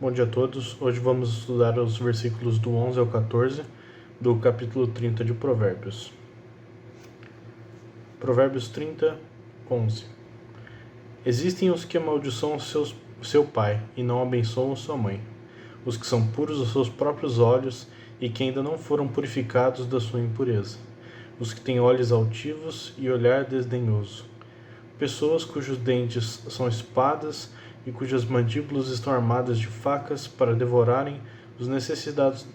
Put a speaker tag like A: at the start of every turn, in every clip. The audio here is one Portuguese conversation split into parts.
A: Bom dia a todos. Hoje vamos estudar os versículos do 11 ao 14 do capítulo 30 de Provérbios. Provérbios 30, 11. Existem os que amaldiçoam seu pai e não abençoam sua mãe, os que são puros aos seus próprios olhos e que ainda não foram purificados da sua impureza, os que têm olhos altivos e olhar desdenhoso, pessoas cujos dentes são espadas e cujas mandíbulas estão armadas de facas para devorarem os necessitados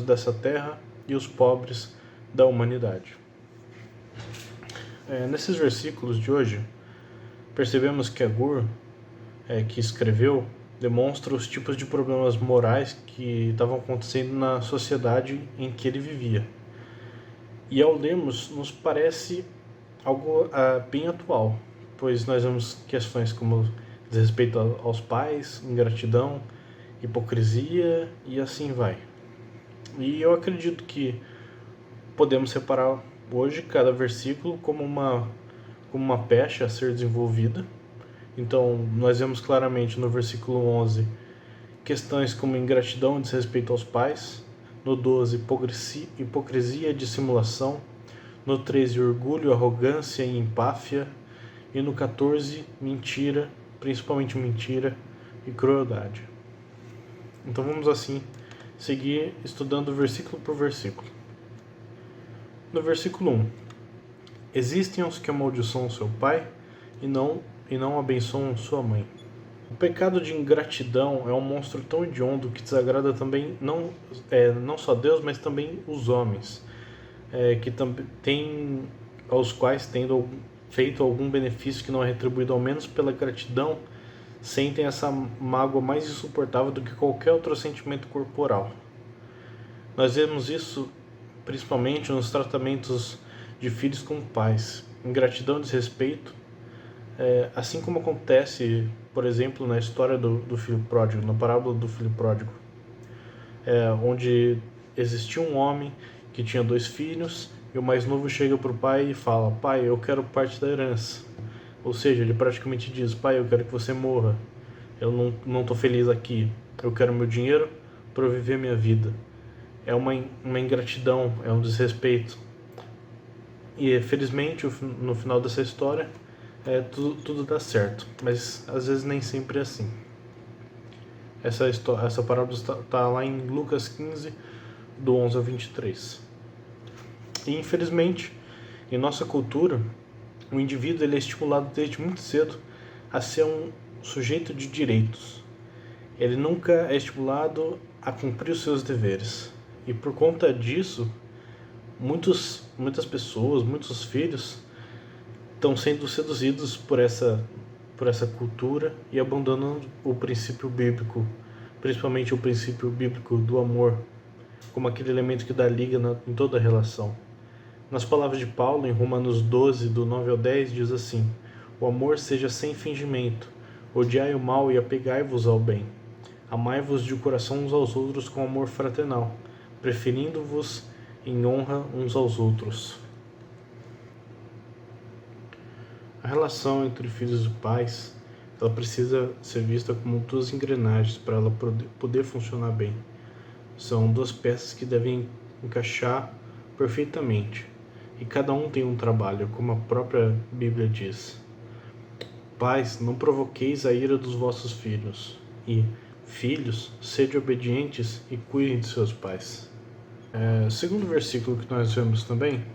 A: dessa terra e os pobres da humanidade. Nesses versículos de hoje, percebemos que Agur, que escreveu, demonstra os tipos de problemas morais que estavam acontecendo na sociedade em que ele vivia. E ao lermos, nos parece algo bem atual, pois nós vemos questões como desrespeito aos pais, ingratidão, hipocrisia e assim vai. E eu acredito que podemos separar hoje cada versículo como uma pecha a ser desenvolvida. Então, nós vemos claramente no versículo 11 questões como ingratidão e desrespeito aos pais, no 12 hipocrisia e dissimulação, no 13 orgulho, arrogância e empáfia, e no 14 mentira, principalmente mentira e crueldade. Então vamos assim seguir estudando versículo por versículo. No versículo 1: Existem os que amaldiçoam seu pai e não abençoam sua mãe. O pecado de ingratidão é um monstro tão hediondo que desagrada também não só Deus, mas também os homens, aos quais tendo feito algum benefício que não é retribuído ao menos pela gratidão, sentem essa mágoa mais insuportável do que qualquer outro sentimento corporal. Nós vemos isso principalmente nos tratamentos de filhos com pais, ingratidão e desrespeito, assim como acontece, por exemplo, na história do filho pródigo, na parábola do filho pródigo, onde existia um homem que tinha 2 filhos, e o mais novo chega para o pai e fala: pai, eu quero parte da herança. Ou seja, ele praticamente diz: pai, eu quero que você morra, eu não estou feliz aqui, eu quero meu dinheiro para viver minha vida. É uma ingratidão, é um desrespeito. E felizmente no final dessa história tudo dá certo, mas às vezes nem sempre é assim. Essa parábola está lá em Lucas 15, do 11 ao 23. E infelizmente, em nossa cultura, o indivíduo ele é estimulado desde muito cedo a ser um sujeito de direitos. Ele nunca é estimulado a cumprir os seus deveres. E por conta disso, muitas pessoas, muitos filhos estão sendo seduzidos por essa cultura e abandonando o princípio bíblico, principalmente o princípio bíblico do amor, como aquele elemento que dá liga em toda a relação. Nas palavras de Paulo, em Romanos 12, do 9 ao 10, diz assim: o amor seja sem fingimento, odiai o mal e apegai-vos ao bem. Amai-vos de coração uns aos outros com amor fraternal, preferindo-vos em honra uns aos outros. A relação entre filhos e pais, ela precisa ser vista como 2 engrenagens para ela poder funcionar bem. São 2 peças que devem encaixar perfeitamente. E cada um tem um trabalho, como a própria Bíblia diz. Pais, não provoqueis a ira dos vossos filhos. E, filhos, sede obedientes e cuidem de seus pais. Segundo versículo que nós vemos também,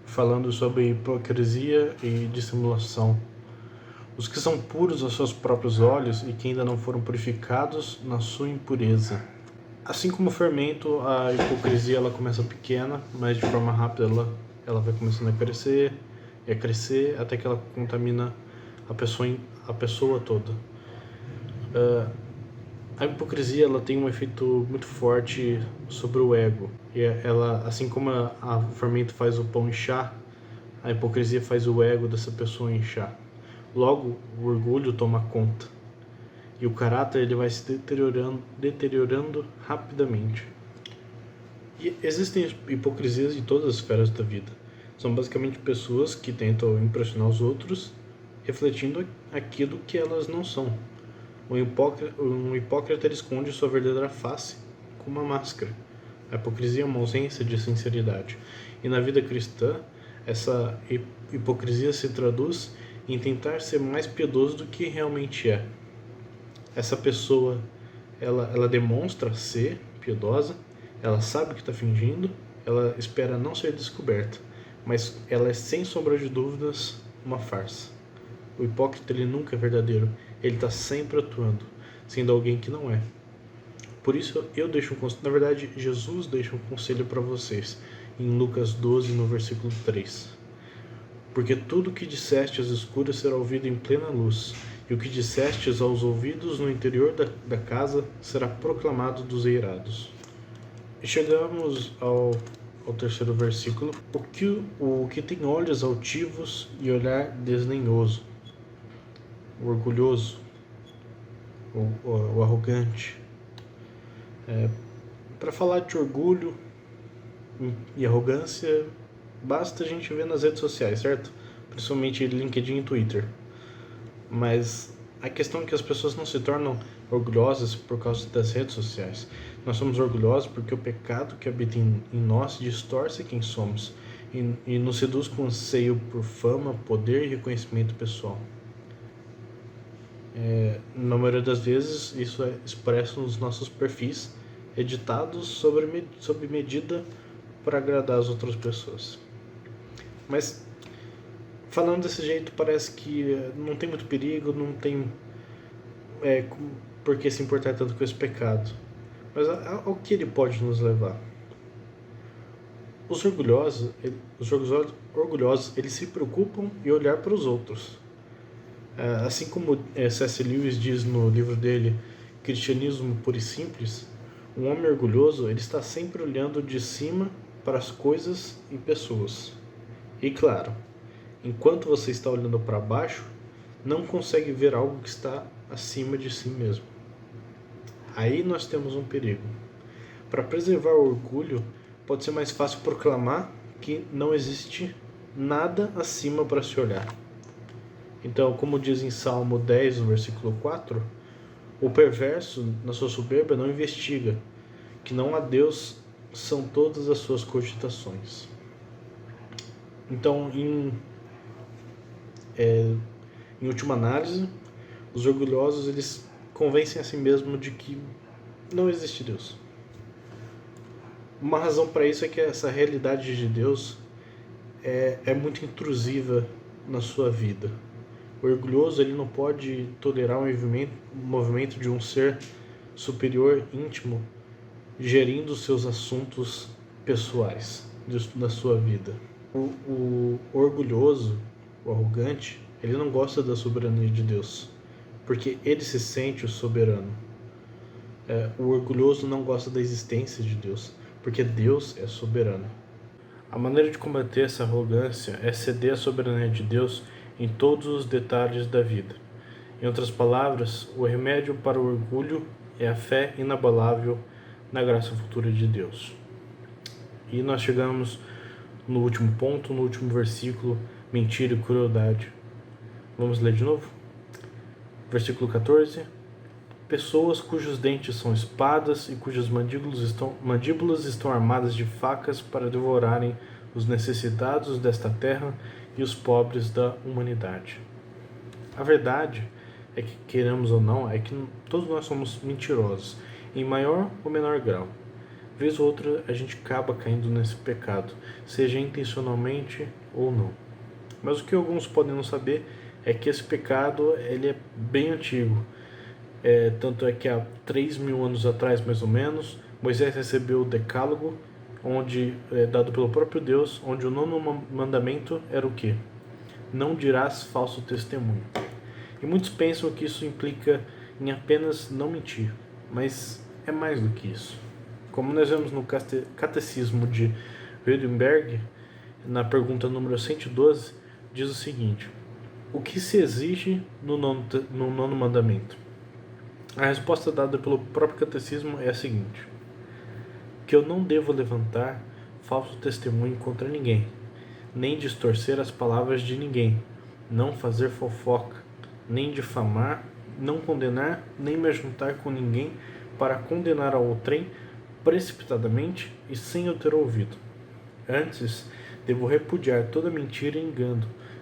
A: falando sobre hipocrisia e dissimulação. Os que são puros aos seus próprios olhos e que ainda não foram purificados na sua impureza. Assim como o fermento, a hipocrisia ela começa pequena, mas de forma rápida ela vai começando a crescer até que ela contamina a pessoa toda. A hipocrisia ela tem um efeito muito forte sobre o ego. E ela, assim como o fermento faz o pão inchar, a hipocrisia faz o ego dessa pessoa inchar. Logo, o orgulho toma conta. E o caráter ele vai se deteriorando rapidamente. E existem hipocrisias em todas as esferas da vida. São basicamente pessoas que tentam impressionar os outros, refletindo aquilo que elas não são. Um hipócrita ele esconde sua verdadeira face com uma máscara. A hipocrisia é uma ausência de sinceridade. E na vida cristã, essa hipocrisia se traduz em tentar ser mais piedoso do que realmente é. Essa pessoa, ela demonstra ser piedosa, ela sabe que está fingindo, ela espera não ser descoberta, mas ela é sem sombra de dúvidas uma farsa. O hipócrita ele nunca é verdadeiro, ele está sempre atuando, sendo alguém que não é. Por isso eu deixo um conselho, na verdade Jesus deixa um conselho para vocês, em Lucas 12, no versículo 3. Porque tudo o que disseste às escuras será ouvido em plena luz, e o que dissestes aos ouvidos no interior da casa será proclamado dos eirados. E chegamos ao terceiro versículo. O que tem olhos altivos e olhar desdenhoso, o orgulhoso, o arrogante. Para falar de orgulho e arrogância, basta a gente ver nas redes sociais, certo? Principalmente LinkedIn e Twitter. Mas a questão é que as pessoas não se tornam orgulhosas por causa das redes sociais. Nós somos orgulhosos porque o pecado que habita em nós distorce quem somos e nos seduz com anseio por fama, poder e reconhecimento pessoal. Na maioria das vezes, isso é expresso nos nossos perfis, editados sob medida para agradar as outras pessoas. Mas, falando desse jeito, parece que não tem muito perigo, não tem por que se importar tanto com esse pecado. Mas ao que ele pode nos levar? Os orgulhosos, eles se preocupam em olhar para os outros. Assim como C.S. Lewis diz no livro dele, Cristianismo Puro e Simples, um homem orgulhoso ele está sempre olhando de cima para as coisas e pessoas. E claro, enquanto você está olhando para baixo, não consegue ver algo que está acima de si mesmo. Aí nós temos um perigo. Para preservar o orgulho, pode ser mais fácil proclamar que não existe nada acima para se olhar. Então, como diz em Salmo 10, no versículo 4, o perverso, na sua soberba, não investiga, que não há Deus são todas as suas cogitações. Então, em última análise, os orgulhosos eles convencem a si mesmos de que não existe Deus. Uma razão para isso é que essa realidade de Deus é muito intrusiva na sua vida. O orgulhoso ele não pode tolerar o movimento de um ser superior íntimo gerindo seus assuntos pessoais da sua vida. O orgulhoso, o arrogante, ele não gosta da soberania de Deus, porque ele se sente o soberano. O orgulhoso não gosta da existência de Deus, porque Deus é soberano. A maneira de combater essa arrogância é ceder à soberania de Deus em todos os detalhes da vida. Em outras palavras, o remédio para o orgulho é a fé inabalável na graça futura de Deus. E nós chegamos no último ponto, no último versículo, mentira e crueldade. Vamos ler de novo? Versículo 14. Pessoas cujos dentes são espadas e cujas mandíbulas estão armadas de facas para devorarem os necessitados desta terra e os pobres da humanidade. A verdade é que, queiramos ou não, é que todos nós somos mentirosos, em maior ou menor grau. Vez ou outra a gente acaba caindo nesse pecado, seja intencionalmente ou não. Mas o que alguns podem não saber é que esse pecado ele é bem antigo. Tanto é que há 3.000 anos atrás, mais ou menos, Moisés recebeu o Decálogo, dado pelo próprio Deus, onde o 9º mandamento era o quê? Não dirás falso testemunho. E muitos pensam que isso implica em apenas não mentir, mas é mais do que isso. Como nós vemos no Catecismo de Heidelberg, na pergunta número 112, diz o seguinte: o que se exige no 9º mandamento? A resposta dada pelo próprio Catecismo é a seguinte: que eu não devo levantar falso testemunho contra ninguém, nem distorcer as palavras de ninguém, não fazer fofoca, nem difamar não condenar, nem me ajuntar com ninguém para condenar a outrem precipitadamente e sem eu ter ouvido. Antes, devo repudiar toda mentira e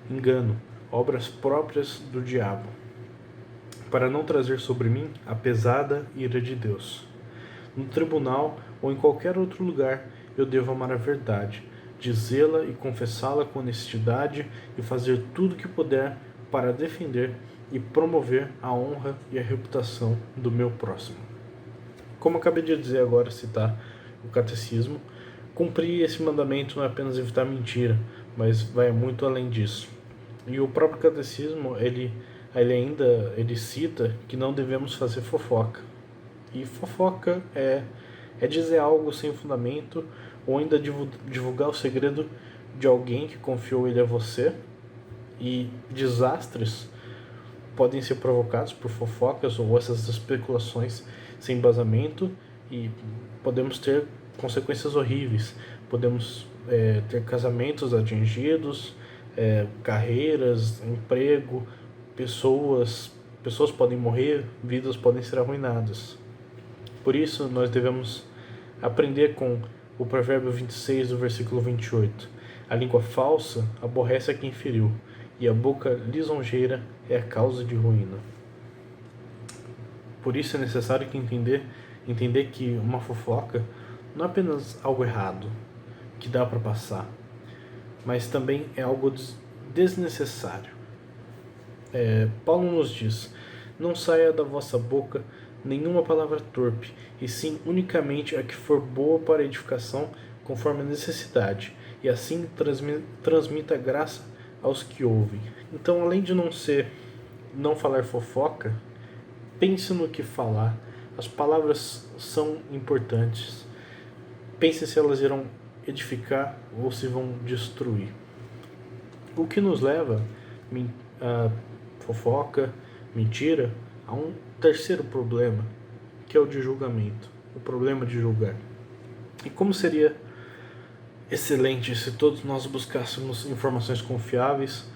A: engano, obras próprias do diabo, para não trazer sobre mim a pesada ira de Deus. No tribunal ou em qualquer outro lugar, eu devo amar a verdade, dizê-la e confessá-la com honestidade e fazer tudo o que puder para defender e promover a honra e a reputação do meu próximo. Como acabei de dizer agora, citar o catecismo, cumprir esse mandamento não é apenas evitar mentira, mas vai muito além disso. E o próprio catecismo, ele cita que não devemos fazer fofoca. E fofoca é dizer algo sem fundamento ou ainda divulgar o segredo de alguém que confiou ele a você. E desastres podem ser provocados por fofocas ou essas especulações sem embasamento e podemos ter consequências horríveis. Podemos ter casamentos atingidos, carreiras, emprego, pessoas podem morrer, vidas podem ser arruinadas. Por isso, nós devemos aprender com o provérbio 26, do versículo 28. A língua falsa aborrece a quem feriu, e a boca lisonjeira é a causa de ruína. Por isso é necessário entender que uma fofoca não é apenas algo errado, que dá para passar, mas também é algo desnecessário. Paulo nos diz: não saia da vossa boca nenhuma palavra torpe, e sim unicamente a que for boa para edificação, conforme a necessidade, e assim transmita graça aos que ouvem. Então, além de não falar fofoca, pense no que falar. As palavras são importantes. Pense se elas irão edificar ou se vão destruir. O que nos leva a fofoca, mentira, a um terceiro problema, que é o de julgamento, o problema de julgar. E como seria excelente se todos nós buscássemos informações confiáveis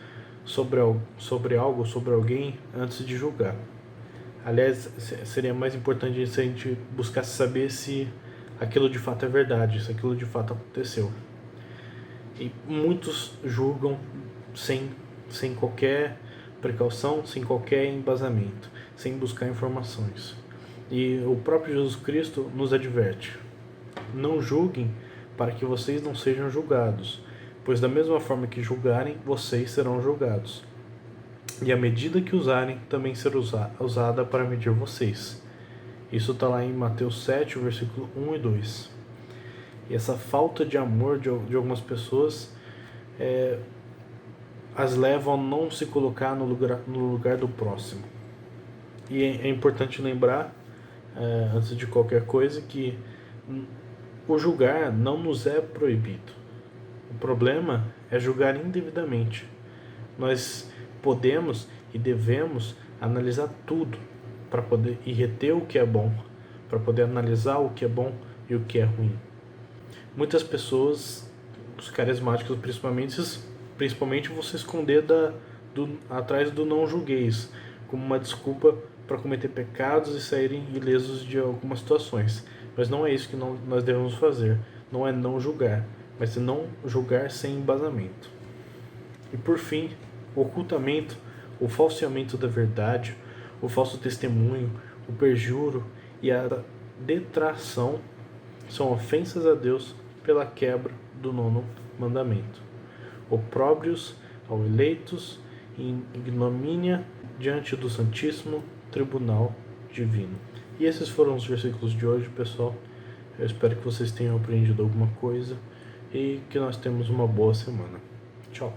A: sobre algo, sobre alguém, antes de julgar. Aliás, seria mais importante se a gente buscasse saber se aquilo de fato é verdade, se aquilo de fato aconteceu. E muitos julgam sem qualquer precaução, sem qualquer embasamento, sem buscar informações. E o próprio Jesus Cristo nos adverte: não julguem para que vocês não sejam julgados, pois da mesma forma que julgarem, vocês serão julgados. E a medida que usarem também será usada para medir vocês. Isso está lá em Mateus 7, versículo 1 e 2. E essa falta de amor de algumas pessoas as levam a não se colocar no lugar do próximo. E é importante lembrar, antes de qualquer coisa, que o julgar não nos é proibido. O problema é julgar indevidamente. Nós podemos e devemos analisar tudo para poder reter o que é bom, para poder analisar o que é bom e o que é ruim. Muitas pessoas, os carismáticos principalmente vão se esconder atrás do não julgueis, como uma desculpa para cometer pecados e saírem ilesos de algumas situações. Mas não é isso que nós devemos fazer. Não é não julgar, mas é não julgar sem embasamento. E por fim, o ocultamento, o falseamento da verdade, o falso testemunho, o perjuro e a detração são ofensas a Deus pela quebra do 9º mandamento. Opróbrios ao eleitos e ignomínia diante do Santíssimo Tribunal Divino. E esses foram os versículos de hoje, pessoal. Eu espero que vocês tenham aprendido alguma coisa e que nós tenhamos uma boa semana. Tchau!